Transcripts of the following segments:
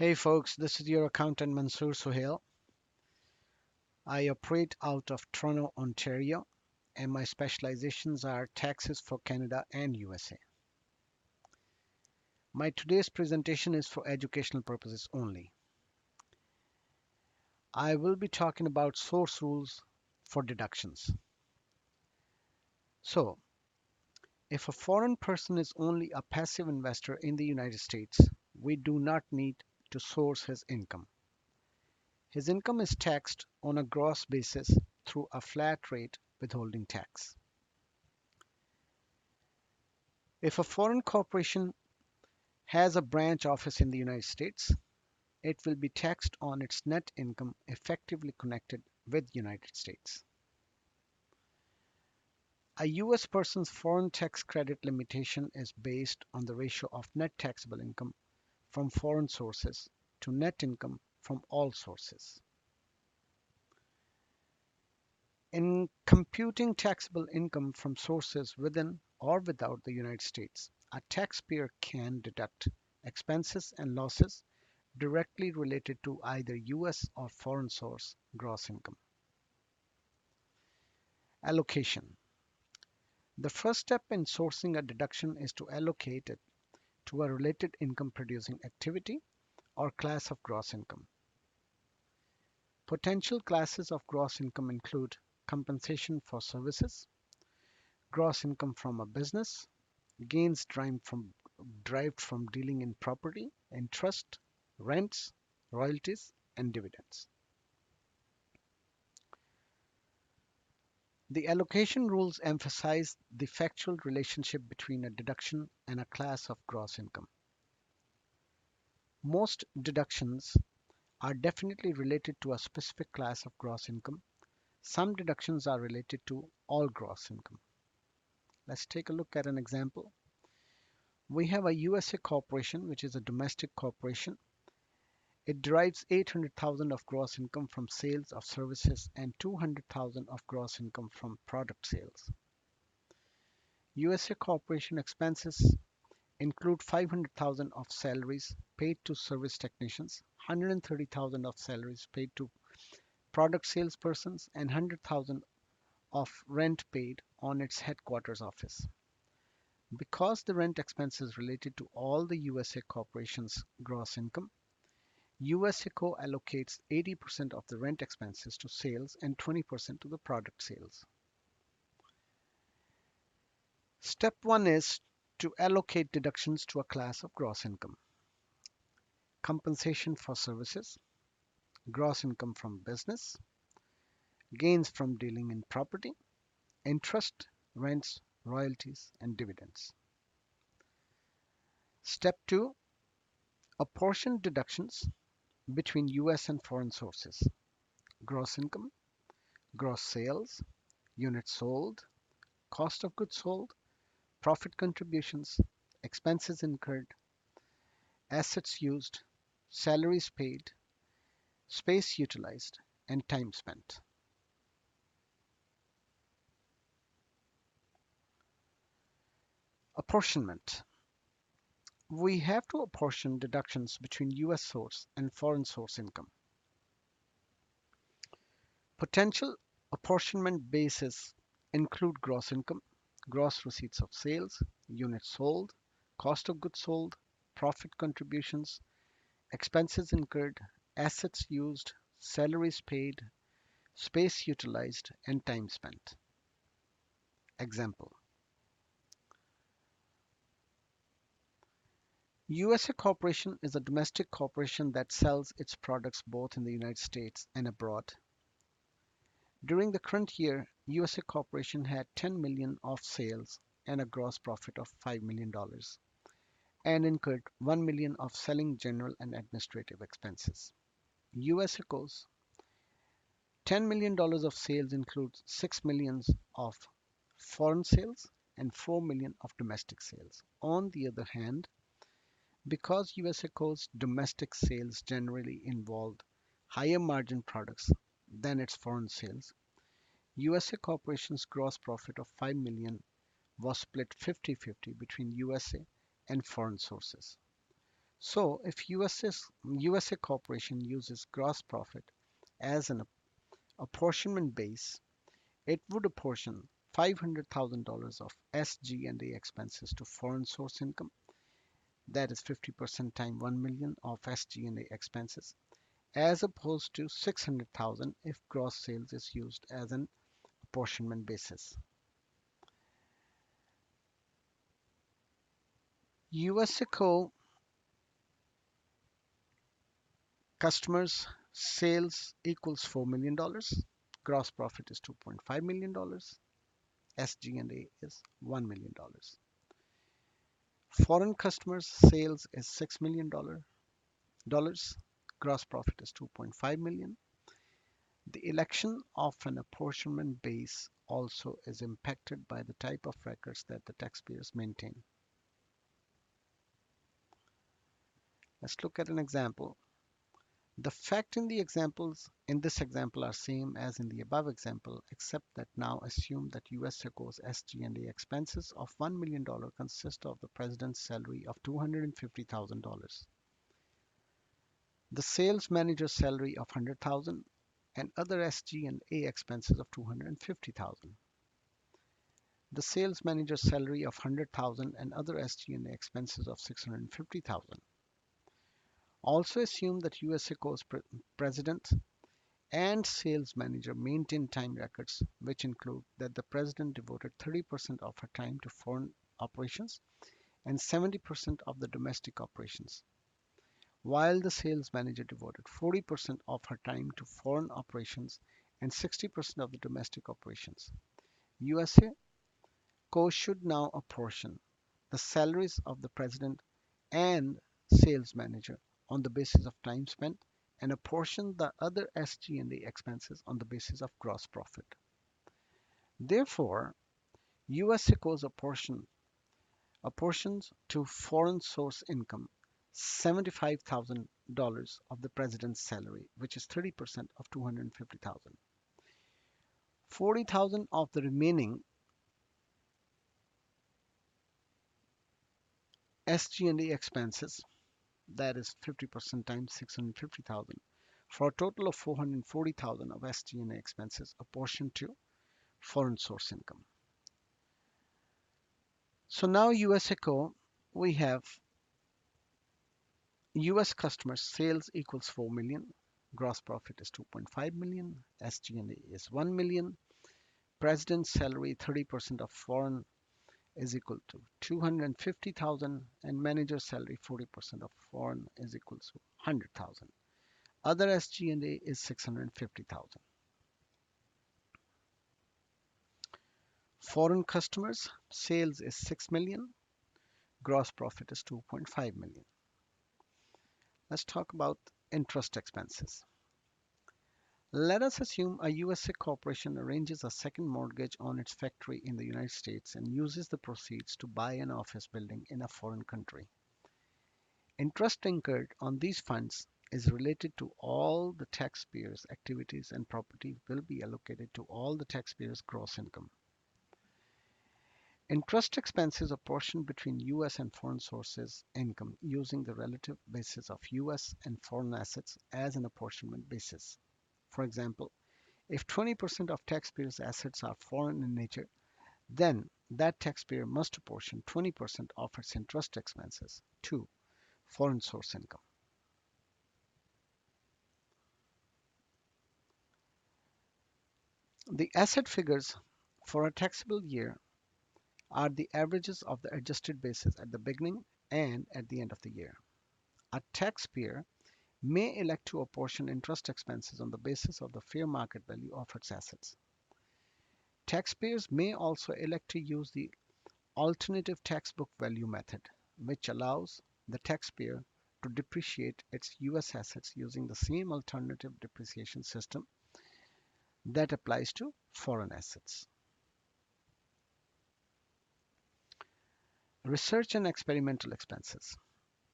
Hey folks, this is your accountant Mansoor Sohail. I operate out of Toronto, Ontario, and my specializations are taxes for Canada and USA. My today's presentation is for educational purposes only. I will be talking about source rules for deductions. So, if a foreign person is only a passive investor in the United States, we do not need to source his income. His income is taxed on a gross basis through a flat rate withholding tax. If a foreign corporation has a branch office in the United States, it will be taxed on its net income effectively connected with United States. A US person's foreign tax credit limitation is based on the ratio of net taxable income from foreign sources to net income from all sources. In computing taxable income from sources within or without the United States, a taxpayer can deduct expenses and losses directly related to either US or foreign source gross income. Allocation. The first step in sourcing a deduction is to allocate it to a related income producing activity or class of gross income. Potential classes of gross income include compensation for services, gross income from a business, gains derived from dealing in property, interest, rents, royalties, and dividends. The allocation rules emphasize the factual relationship between a deduction and a class of gross income. Most deductions are definitely related to a specific class of gross income. Some deductions are related to all gross income. Let's take a look at an example. We have a USA corporation, which is a domestic corporation. It derives 800,000 of gross income from sales of services and 200,000 of gross income from product sales. USA corporation expenses include 500,000 of salaries paid to service technicians, 130,000 of salaries paid to product salespersons, and 100,000 of rent paid on its headquarters office. Because the rent expense is related to all the USA corporation's gross income, USACO allocates 80% of the rent expenses to sales and 20% to the product sales. Step 1 is to allocate deductions to a class of gross income. Compensation for services, gross income from business, gains from dealing in property, interest, rents, royalties, and dividends. Step 2, apportion deductions between US and foreign sources. Gross income, gross sales, units sold, cost of goods sold, profit contributions, expenses incurred, assets used, salaries paid, space utilized, and time spent. Apportionment. We have to apportion deductions between US source and foreign source income. Potential apportionment bases include gross income, gross receipts of sales, units sold, cost of goods sold, profit contributions, expenses incurred, assets used, salaries paid, space utilized, and time spent. Example. USA Corporation is a domestic corporation that sells its products both in the United States and abroad. During the current year, USA Corporation had 10 million of sales and a gross profit of $5 million and incurred 1 million of selling general and administrative expenses. USACO's $10 million of sales includes 6 million of foreign sales and 4 million of domestic sales. On the other hand, because USACO's domestic sales generally involved higher margin products than its foreign sales, USA Corporation's gross profit of 5 million was split 50-50 between USA and foreign sources. So if USA Corporation uses gross profit as an apportionment base, it would apportion $500,000 of SG&A expenses to foreign source income, that is 50% times 1 million of SG&A expenses, as opposed to 600,000 if gross sales is used as an apportionment basis. USACO customers sales equals $4 million. Gross profit is $2.5 million. SG&A is $1 million. Foreign customers sales is $6 million. Gross profit is 2.5 million. The election of an apportionment base also is impacted by the type of records that the taxpayers maintain. Let's look at an example. The fact in this example are same as in the above example, except that now assume that USACO's SG&A expenses of $1 million consist of the president's salary of $250,000, the sales manager's salary of $100,000, and other SG&A expenses of $250,000. The sales manager's salary of $100,000 and other SG&A expenses of $650,000. Also assume that USACO's president and sales manager maintain time records, which include that the president devoted 30% of her time to foreign operations and 70% of the domestic operations, while the sales manager devoted 40% of her time to foreign operations and 60% of the domestic operations. USACO should now apportion the salaries of the president and sales manager on the basis of time spent and apportion the other SG&A expenses on the basis of gross profit. Therefore, USACO's apportions to foreign source income $75,000 of the president's salary, which is 30% of 250,000. 40,000 of the remaining SG&A expenses, that is 50% times 650,000, for a total of 440,000 of SG&A expenses apportioned to foreign source income. So now USACO, we have US customers sales equals 4 million, gross profit is 2.5 million, SG&A is 1 million, president's salary 30% of foreign is equal to 250,000 and manager's salary 40% of foreign is equal to 100,000. Other SG&A is 650,000. Foreign customers sales is 6 million, gross profit is 2.5 million. Let's talk about interest expenses. Let us assume a USA corporation arranges a second mortgage on its factory in the United States and uses the proceeds to buy an office building in a foreign country. Interest incurred on these funds is related to all the taxpayers' activities and property will be allocated to all the taxpayers' gross income. Interest expenses apportioned between US and foreign sources income using the relative basis of US and foreign assets as an apportionment basis. For example, if 20% of taxpayers' assets are foreign in nature, then that taxpayer must apportion 20% of its interest expenses to foreign source income. The asset figures for a taxable year are the averages of the adjusted basis at the beginning and at the end of the year. A taxpayer may elect to apportion interest expenses on the basis of the fair market value of its assets. Taxpayers may also elect to use the alternative tax book value method, which allows the taxpayer to depreciate its US assets using the same alternative depreciation system that applies to foreign assets. Research and experimental expenses.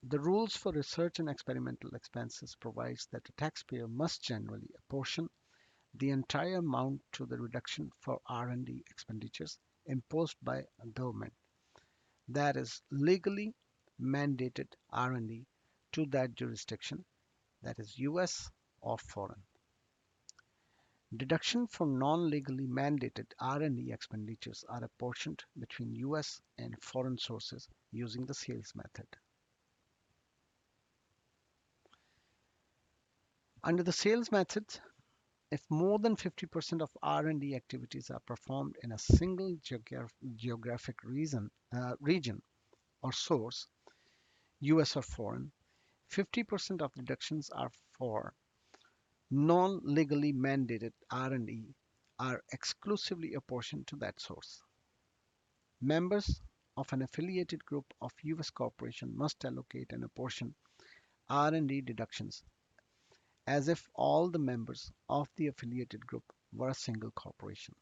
The rules for research and experimental expenses provides that the taxpayer must generally apportion the entire amount to the reduction for R&D expenditures imposed by a government, that is legally mandated R&D, to that jurisdiction, that is US or foreign. Deduction for non-legally mandated R&D expenditures are apportioned between US and foreign sources using the sales method. Under the sales method, if more than 50% of R&D activities are performed in a single geographic region or source, US or foreign, 50% of deductions are for non-legally mandated R&D are exclusively apportioned to that source. Members of an affiliated group of US corporation must allocate and apportion R&D deductions as if all the members of the affiliated group were a single corporation.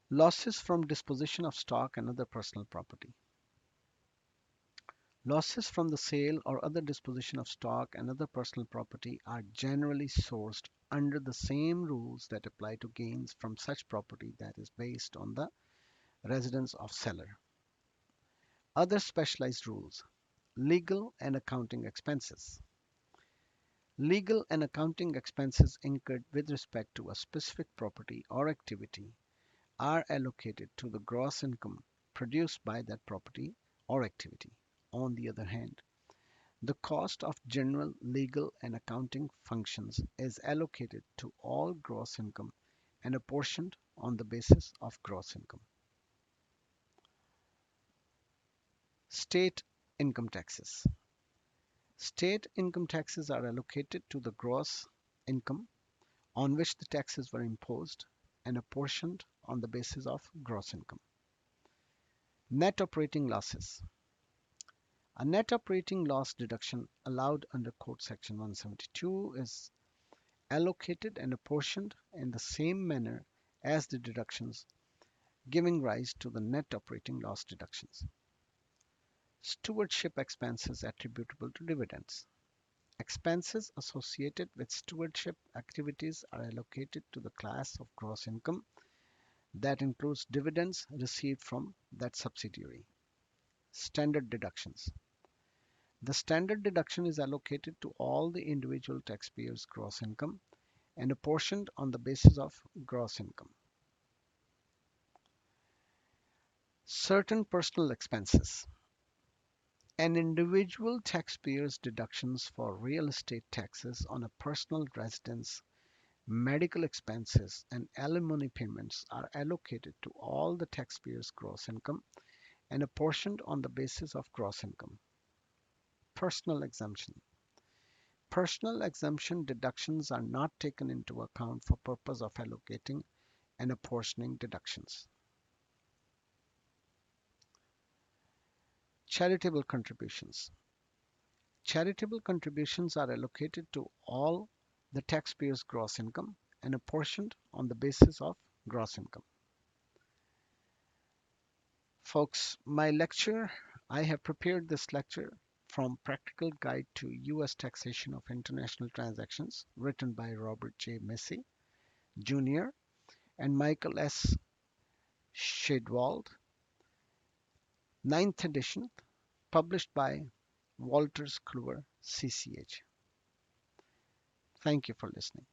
Losses from disposition of stock and other personal property. Losses from the sale or other disposition of stock and other personal property are generally sourced under the same rules that apply to gains from such property that is based on the residence of seller. Other specialized rules. Legal and accounting expenses. Legal and accounting expenses incurred with respect to a specific property or activity are allocated to the gross income produced by that property or activity. On the other hand, the cost of general legal and accounting functions is allocated to all gross income and apportioned on the basis of gross income. State income taxes. State income taxes are allocated to the gross income on which the taxes were imposed and apportioned on the basis of gross income. Net operating losses. A net operating loss deduction allowed under Code Section 172 is allocated and apportioned in the same manner as the deductions, giving rise to the net operating loss deductions. Stewardship expenses attributable to dividends. Expenses associated with stewardship activities are allocated to the class of gross income that includes dividends received from that subsidiary. Standard deductions. The standard deduction is allocated to all the individual taxpayers' gross income and apportioned on the basis of gross income. Certain personal expenses. An individual taxpayer's deductions for real estate taxes on a personal residence, medical expenses, and alimony payments are allocated to all the taxpayers' gross income and apportioned on the basis of gross income. Personal exemption. Personal exemption deductions are not taken into account for purpose of allocating and apportioning deductions. Charitable contributions. Charitable contributions are allocated to all the taxpayers' gross income and apportioned on the basis of gross income. Folks, I have prepared this lecture from Practical Guide to U.S. Taxation of International Transactions, written by Robert J. Massey, Jr. and Michael S. Shadewald, 9th edition, published by Wolters Kluwer, CCH. Thank you for listening.